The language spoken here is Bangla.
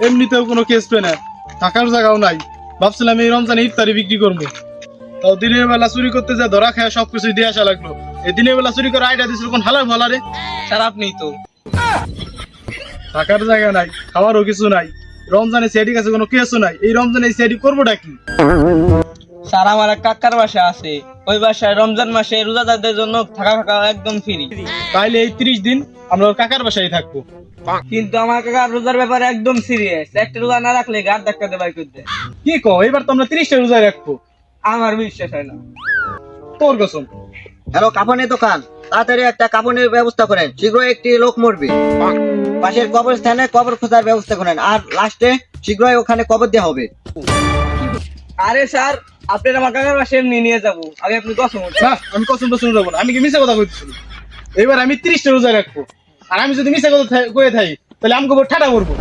এমনিতেও কোনো কেস পেয়ে না, থাকার জায়গাও নাই। ভাবছিলাম এই রমজানে ইফতারি বিক্রি করবো, তাও দিনের বেলা চুরি করতে যা ধরা খায় সবকিছু দিয়ে আসা লাগলো। এই দিনের বেলা চুরি করে আইডিয়া দিছিল কোন হালার ভালারে। স্যার আপনিই তো। থাকার জায়গা নাই, খাওয়ারও কিছু নাই, রমজানে সেডি কাছে কোনো কেসও নাই। এই রমজানে এই সেডি করবোটা কি? স্যার আমার এক কাকার বাসা আছে, ওই বাসায় রমজান মাসে রোজাদারদের জন্য থাকা খাওয়া একদম ফ্রি। তাইলে এই 30 দিন আমরা ওর কাকার বাসায় থাকবো। কিন্তু আমার কাকা রোজার ব্যাপারে একদম সিরিয়াস, একটা রোজা না রাখলে গাছ ধাক্কা দেবে করতে। কি কো, এবার তো আমরা 30টা রোজা রাখবো। আমার বিশ্বাস হয় না। তোর কসম। হ্যালো, কাফনের দোকান, তাড়াতাড়ি একটা কাফনের ব্যবস্থা করেন, শীঘ্রই একটি লোক মরবে। পাশের কবরস্থানে কবর খোঁজার ব্যবস্থা করেন, আর লাস্টে শীঘ্রই ওখানে কবর দেওয়া হবে। আরে স্যার, আপনার আমার কাকার বাসায় এমনি নিয়ে যাবো, আগে আপনি কসম উঠেন। না, আমি কসম টসম যাবো না, আমি কি মিছা কথা কইতেছি? এবার আমি 30টা রোজা রাখবো, আর আমি যদি মিছা কথা কয়ে থাকি তাহলে আমাকে উপর ঠাটা করবো।